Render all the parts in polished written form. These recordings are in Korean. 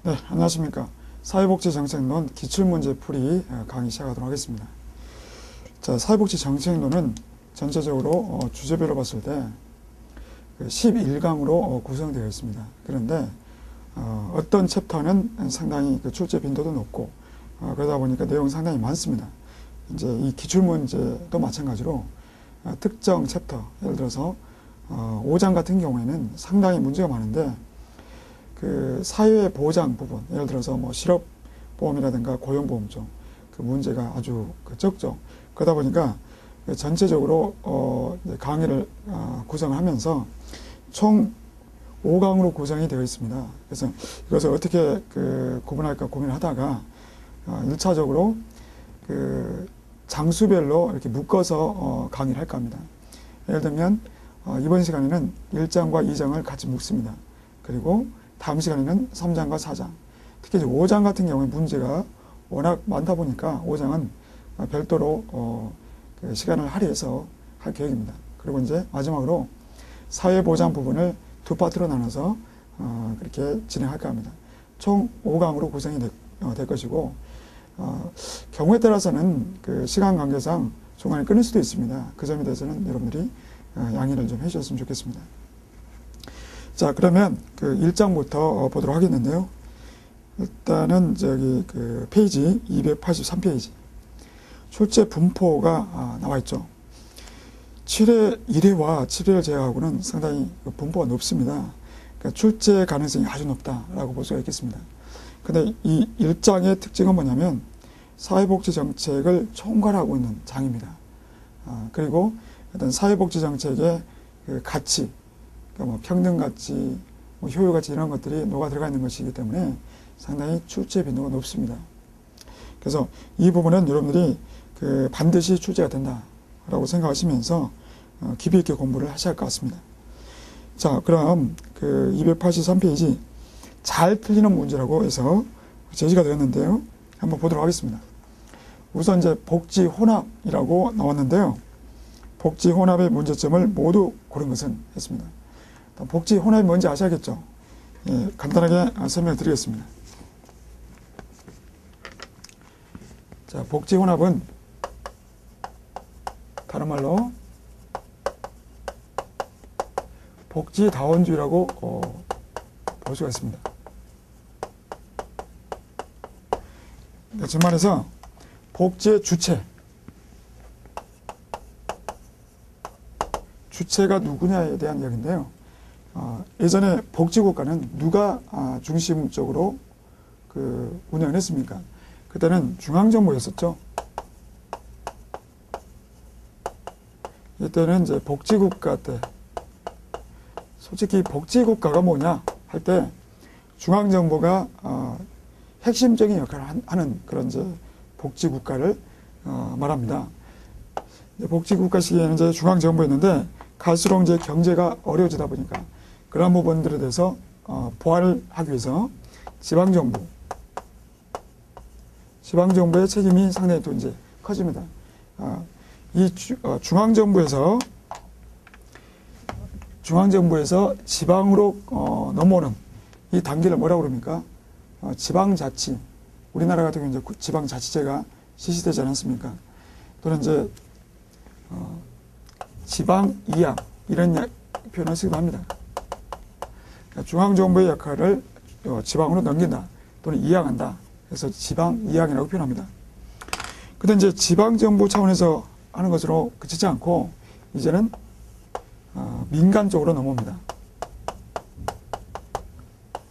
네, 안녕하십니까. 사회복지정책론 기출문제풀이 강의 시작하도록 하겠습니다. 자, 사회복지정책론은 전체적으로 주제별로 봤을 때 11강으로 구성되어 있습니다. 그런데 어떤 챕터는 상당히 출제 빈도도 높고 그러다 보니까 내용이 상당히 많습니다. 이제 이 기출문제도 마찬가지로 특정 챕터, 예를 들어서 5장 같은 경우에는 상당히 문제가 많은데 그 사회보장 부분, 예를 들어서 뭐 실업보험이라든가 고용보험 쪽 그 문제가 아주 적죠. 그러다 보니까 전체적으로 강의를 구성을 하면서 총 5강으로 구성이 되어 있습니다. 그래서 이것을 어떻게 구분할까 고민을 하다가 1차적으로 장수별로 이렇게 묶어서 강의를 할까 합니다. 예를 들면 이번 시간에는 1장과 2장을 같이 묶습니다. 그리고 다음 시간에는 3장과 4장. 특히 이제 5장 같은 경우에 문제가 워낙 많다 보니까 5장은 별도로 시간을 할애해서 할 계획입니다. 그리고 이제 마지막으로 사회보장 부분을 두 파트로 나눠서 그렇게 진행할까 합니다. 총 5강으로 구성이 될 것이고 경우에 따라서는 그 시간 관계상 중간에 끊을 수도 있습니다. 그 점에 대해서는 여러분들이 양해를 좀 해주셨으면 좋겠습니다. 자, 그러면 그 1장부터 보도록 하겠는데요. 일단은 저기 페이지 283페이지. 출제 분포가 나와 있죠. 7회 1회와 7회를 제외하고는 상당히 분포가 높습니다. 그러니까 출제 가능성이 아주 높다라고 볼 수가 있겠습니다. 근데 이 1장의 특징은 뭐냐면 사회복지 정책을 총괄하고 있는 장입니다. 그리고 어떤 사회복지 정책의 그 가치, 그러니까 뭐 평등가치, 뭐 효율가치 이런 것들이 녹아 들어가 있는 것이기 때문에 상당히 출제 빈도가 높습니다. 그래서 이 부분은 여러분들이 반드시 출제가 된다라고 생각하시면서 깊이 있게 공부를 하셔야 할 것 같습니다. 자, 그럼 283페이지 잘 틀리는 문제라고 해서 제시가 되었는데요. 한번 보도록 하겠습니다. 우선 이제 복지 혼합이라고 나왔는데요. 복지 혼합의 문제점을 모두 고른 것은 했습니다. 복지 혼합이 뭔지 아셔야겠죠? 예, 간단하게 설명을 드리겠습니다. 자, 복지 혼합은 다른 말로 복지다원주의라고 볼 수가 있습니다. 즉 말해서 복지의 주체가 누구냐에 대한 이야기인데요. 예전에 복지국가는 누가 중심적으로 운영을 했습니까? 그때는 중앙정부였었죠. 이때는 이제 복지국가 때, 솔직히 복지국가가 뭐냐 할 때 중앙정부가 핵심적인 역할을 하는 그런 이제 복지국가를 말합니다. 복지국가 시기에는 이제 중앙정부였는데 갈수록 이제 경제가 어려워지다 보니까 그런 부분들에 대해서 보완을 하기 위해서 지방정부의 책임이 상당히 또 이제 커집니다. 이 중앙정부에서 지방으로 넘어오는 이 단계를 뭐라고 그럽니까? 지방자치. 우리나라 같은 경우는 이제 지방자치제가 실시되지 않았습니까? 또는 이제 지방이양 이런 표현을 쓰기도 합니다. 그러니까 중앙정부의 역할을 지방으로 넘긴다 또는 이양한다. 그래서 지방이양이라고 표현합니다. 근데 이제 지방정부 차원에서 하는 것으로 그치지 않고 이제는 민간 쪽으로 넘어옵니다.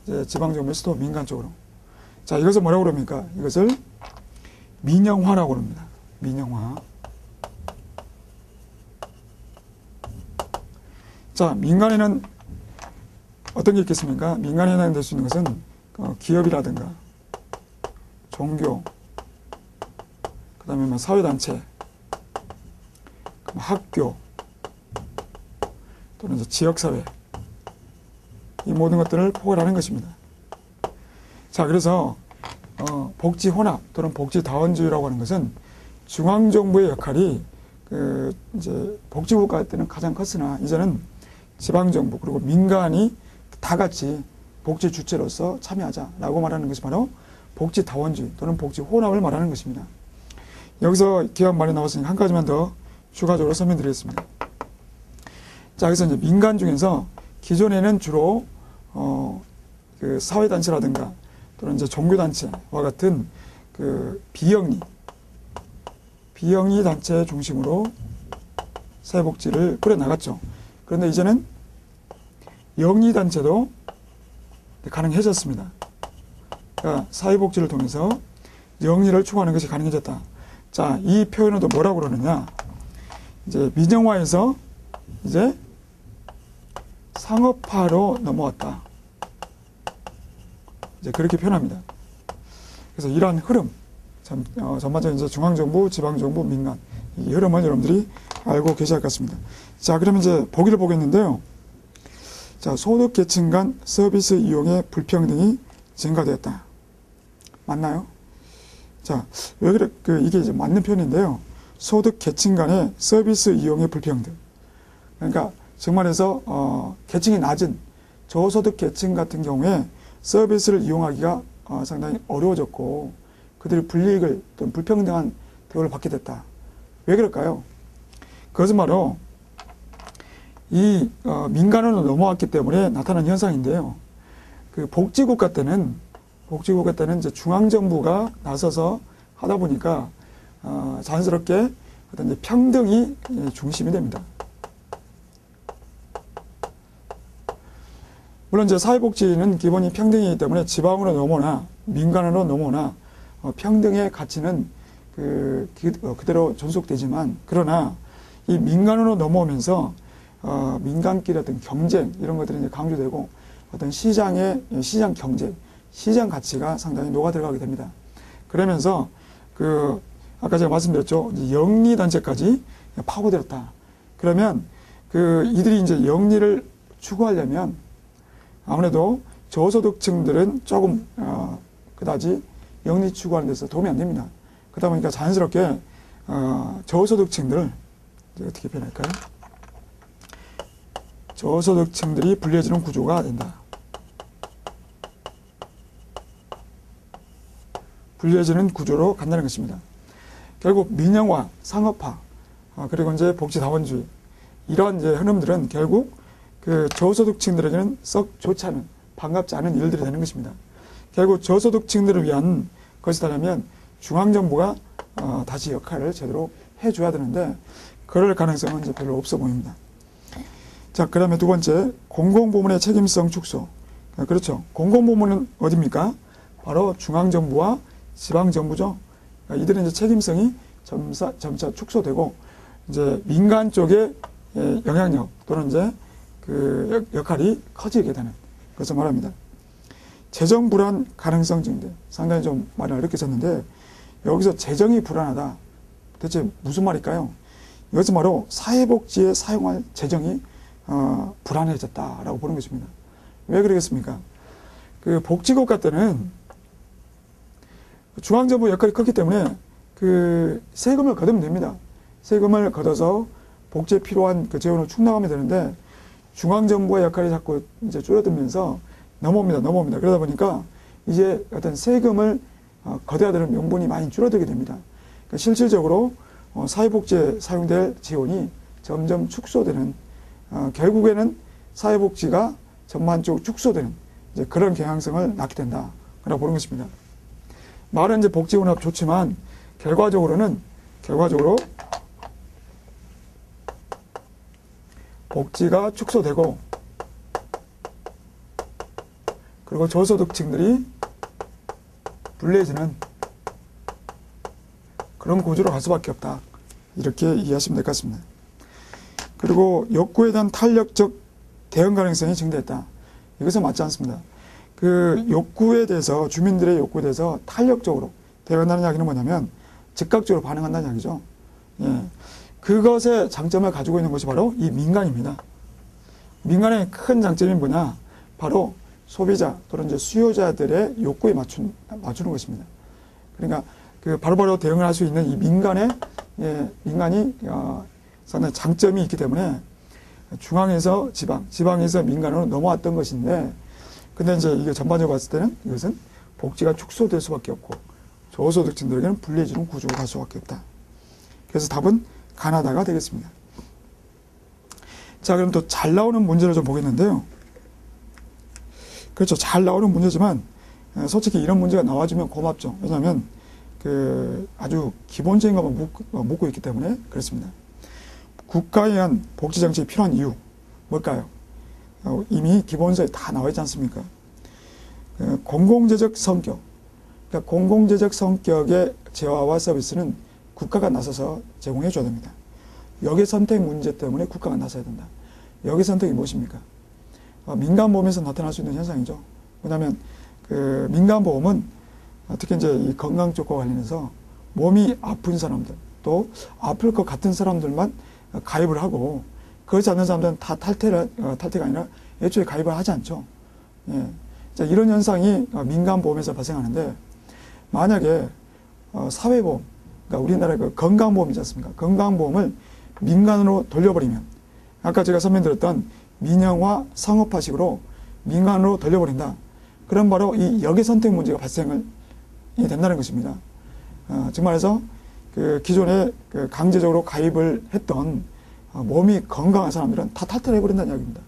이제 지방정부에서도 민간 쪽으로. 자, 이것을 뭐라고 그럽니까? 이것을 민영화라고 그럽니다. 민영화. 자, 민간에는 어떤 게 있겠습니까? 민간에 해당될 수 있는 것은 기업이라든가 종교, 그 다음에 뭐 사회단체, 학교, 또는 이제 지역사회, 이 모든 것들을 포괄하는 것입니다. 자, 그래서 복지혼합 또는 복지다원주의라고 하는 것은 중앙정부의 역할이 이제 복지국가 때는 가장 컸으나 이제는 지방정부 그리고 민간이 다 같이 복지 주체로서 참여하자라고 말하는 것이 바로 복지 다원주의 또는 복지 혼합을 말하는 것입니다. 여기서 기업 말이 나왔으니 한 가지만 더 추가적으로 설명드리겠습니다. 자, 그래서 이제 민간 중에서 기존에는 주로 그 사회단체라든가 또는 이제 종교단체와 같은 그 비영리 단체 중심으로 사회복지를 꾸려나갔죠. 그런데 이제는 영리단체도 가능해졌습니다. 그러니까 사회복지를 통해서 영리를 추구하는 것이 가능해졌다. 자, 이 표현은 또 뭐라고 그러느냐. 이제 민영화에서 이제 상업화로 넘어왔다. 이제 그렇게 표현합니다. 그래서 이러한 흐름, 전반적인 이제 중앙정부, 지방정부, 민간, 이 흐름을 여러분들이 알고 계셔야 할 것 같습니다. 자, 그러면 이제 보기를 보겠는데요. 자, 소득계층 간 서비스 이용의 불평등이 증가되었다. 맞나요? 자, 왜 그래? 이게 이제 맞는 표현인데요. 소득계층 간의 서비스 이용의 불평등. 그러니까 정말해서 계층이 낮은 저소득 계층 같은 경우에 서비스를 이용하기가 상당히 어려워졌고 그들이 불이익을 또는 불평등한 대우를 받게 됐다. 왜 그럴까요? 그것은 바로 이 민간으로 넘어왔기 때문에 나타난 현상인데요. 그 복지국가 때는 이제 중앙정부가 나서서 하다 보니까 자연스럽게 어떤 이제 평등이 중심이 됩니다. 물론 이제 사회복지는 기본이 평등이기 때문에 지방으로 넘어나 민간으로 넘어나 평등의 가치는 그대로 존속되지만 그러나 이 민간으로 넘어오면서 민간끼리 어떤 경쟁 이런 것들이 이제 강조되고 어떤 시장 경제, 시장 가치가 상당히 녹아 들어가게 됩니다. 그러면서 아까 제가 말씀드렸죠. 이제 영리 단체까지 파고들었다. 그러면 이들이 이제 영리를 추구하려면 아무래도 저소득층들은 조금 그다지 영리 추구하는 데서 도움이 안 됩니다. 그러다 보니까 자연스럽게 저소득층들을 어떻게 표현할까요? 저소득층들이 불리해지는 구조가 된다. 불리해지는 구조로 간다는 것입니다. 결국 민영화, 상업화, 그리고 이제 복지다원주의 이러한 이제 흐름들은 결국 그 저소득층들에게는 썩 좋지 않은, 반갑지 않은 일들이 되는 것입니다. 결국 저소득층들을 위한 것이라면 중앙정부가 다시 역할을 제대로 해줘야 되는데 그럴 가능성은 이제 별로 없어 보입니다. 자, 그 다음에 두 번째, 공공부문의 책임성 축소. 그렇죠. 공공부문은 어디입니까? 바로 중앙정부와 지방정부죠. 그러니까 이들은 이제 책임성이 점차 축소되고 이제 민간 쪽의 영향력 또는 이제 그 역할이 커지게 되는 것을 말합니다. 재정 불안 가능성 증대. 상당히 좀 말이 어렵게 썼는데 여기서 재정이 불안하다. 대체 무슨 말일까요? 이것은 바로 사회복지에 사용할 재정이 불안해졌다라고 보는 것입니다. 왜 그러겠습니까? 그 복지국가 때는 중앙정부 역할이 컸기 때문에 그 세금을 걷으면 됩니다. 세금을 걷어서 복지에 필요한 그 재원을 충당하면 되는데 중앙정부의 역할이 자꾸 이제 줄어들면서 넘어옵니다. 그러다 보니까 이제 어떤 세금을 걷어야 되는 명분이 많이 줄어들게 됩니다. 그러니까 실질적으로 사회복지에 사용될 재원이 점점 축소되는 결국에는 사회복지가 전반적으로 축소되는 이제 그런 경향성을 낳게 된다라고 보는 것입니다. 말은 이제 복지혼합 좋지만 결과적으로 복지가 축소되고 그리고 저소득층들이 불리해지는 그런 구조로 갈 수밖에 없다. 이렇게 이해하시면 될 것 같습니다. 그리고 욕구에 대한 탄력적 대응 가능성이 증대했다. 이것은 맞지 않습니다. 그 욕구에 대해서 주민들의 욕구에 대해서 탄력적으로 대응한다는 이야기는 뭐냐면 즉각적으로 반응한다는 이야기죠. 예. 그것의 장점을 가지고 있는 것이 바로 이 민간입니다. 민간의 큰 장점이 뭐냐? 바로 소비자 또는 이제 수요자들의 욕구에 맞추는 것입니다. 그러니까 그 바로바로 대응을 할 수 있는 이 민간이 상당히 장점이 있기 때문에 중앙에서 지방에서 민간으로 넘어왔던 것인데 근데 이제 이게 전반적으로 봤을 때는 이것은 복지가 축소될 수밖에 없고 저소득층들에게는 불리해지는 구조로 갈 수밖에 없다. 그래서 답은 가나다가 되겠습니다. 자, 그럼 또 잘 나오는 문제를 좀 보겠는데요. 그렇죠. 잘 나오는 문제지만 솔직히 이런 문제가 나와주면 고맙죠. 왜냐하면 아주 기본적인 것만 묻고 있기 때문에 그렇습니다. 국가에 의한 복지정책이 필요한 이유 뭘까요? 이미 기본서에 다 나와 있지 않습니까? 공공재적 성격, 그러니까 공공재적 성격의 재화와 서비스는 국가가 나서서 제공해 줘야 됩니다. 역의 선택 문제 때문에 국가가 나서야 된다. 역의 선택이 무엇입니까? 민간보험에서 나타날 수 있는 현상이죠. 왜냐하면 민간보험은 특히 이제 이 건강 쪽과 관련해서 몸이 아픈 사람들 또 아플 것 같은 사람들만 가입을 하고 그렇지 않는 사람들은 다 탈퇴가 아니라 애초에 가입을 하지 않죠. 예. 자, 이런 현상이 민간보험에서 발생하는데 만약에 사회보험, 그러니까 우리나라의 건강보험이지 않습니까? 건강보험을 민간으로 돌려버리면 아까 제가 설명드렸던 민영화 상업화식으로 민간으로 돌려버린다. 그럼 바로 이 역의 선택 문제가 발생이 된다는 것입니다. 즉 말해서 기존에 강제적으로 가입을 했던 몸이 건강한 사람들은 다 탈퇴를 해버린다는 이야기입니다.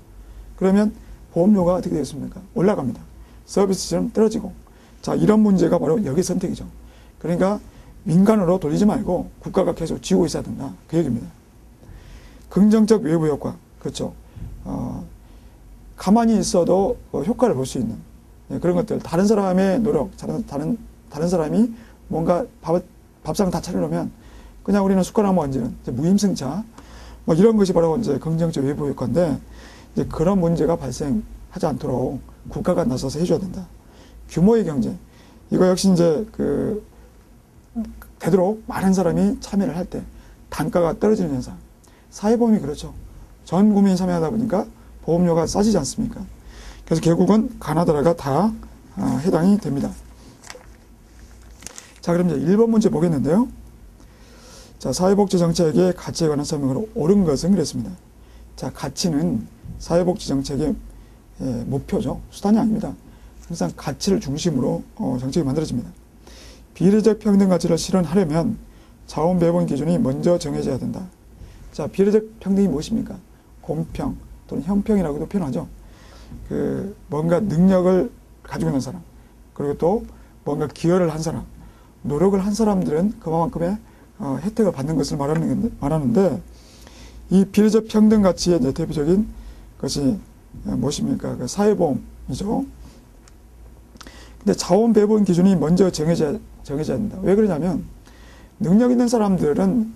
그러면 보험료가 어떻게 되겠습니까? 올라갑니다. 서비스처럼 떨어지고. 자, 이런 문제가 바로 역의 선택이죠. 그러니까 민간으로 돌리지 말고 국가가 계속 쥐고 있어야 된다. 그 얘기입니다. 긍정적 외부 효과. 그렇죠. 가만히 있어도 효과를 볼 수 있는 그런 것들. 다른 사람의 노력, 다른 사람이 뭔가 밥상 다 차려놓으면 그냥 우리는 숟가락만 얹는 무임승차. 뭐 이런 것이 바로 이제 긍정적 외부 효과인데 이제 그런 문제가 발생하지 않도록 국가가 나서서 해줘야 된다. 규모의 경제. 이거 역시 이제 되도록 많은 사람이 참여를 할 때 단가가 떨어지는 현상. 사회보험이 그렇죠. 전 국민이 참여하다 보니까 보험료가 싸지지 않습니까? 그래서 결국은 가나다라가 다 해당이 됩니다. 자, 그럼 이제 1번 문제 보겠는데요. 자, 사회복지정책의 가치에 관한 설명으로 옳은 것은 그랬습니다. 자, 가치는 사회복지정책의 목표죠. 수단이 아닙니다. 항상 가치를 중심으로 정책이 만들어집니다. 비례적 평등 가치를 실현하려면 자원 배분 기준이 먼저 정해져야 된다. 자, 비례적 평등이 무엇입니까? 공평 또는 형평이라고도 표현하죠. 뭔가 능력을 가지고 있는 사람, 그리고 또 뭔가 기여를 한 사람, 노력을 한 사람들은 그만큼의 혜택을 받는 것을 말하는데 이 비례적 평등 가치의 대표적인 것이 무엇입니까? 사회보험이죠. 근데 자원 배분 기준이 먼저 정해져야 된다. 왜 그러냐면 능력 있는 사람들은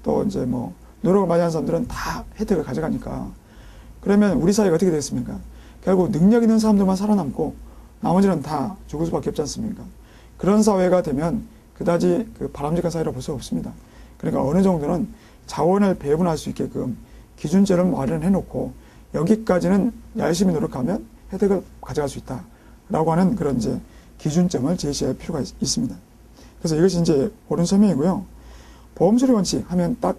또 이제 뭐 노력을 많이 하는 사람들은 다 혜택을 가져가니까 그러면 우리 사회가 어떻게 되겠습니까? 결국 능력 있는 사람들만 살아남고 나머지는 다 죽을 수밖에 없지 않습니까? 그런 사회가 되면 그다지 바람직한 사회라고 볼 수 없습니다. 그러니까 어느 정도는 자원을 배분할 수 있게끔 기준점을 마련해 놓고 여기까지는 열심히 노력하면 혜택을 가져갈 수 있다라고 하는 그런 이제 기준점을 제시할 필요가 있습니다. 그래서 이것이 이제 옳은 설명이고요. 보험수리 원칙 하면 딱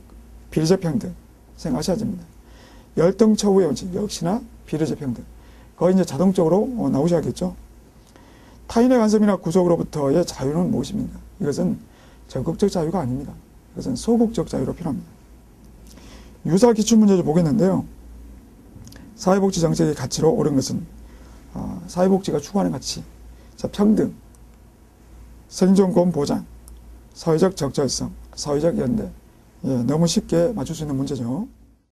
비례적 평등 생각하셔야 됩니다. 열등 처우의 원칙 역시나 비례적 평등. 거의 이제 자동적으로 나오셔야겠죠. 타인의 간섭이나 구속으로부터의 자유는 무엇입니까? 이것은 적극적 자유가 아닙니다. 이것은 소극적 자유로 표현합니다. 유사 기출문제를 보겠는데요. 사회복지 정책의 가치로 옳은 것은 사회복지가 추구하는 가치. 자, 평등, 생존권 보장, 사회적 적절성, 사회적 연대. 예, 너무 쉽게 맞출 수 있는 문제죠.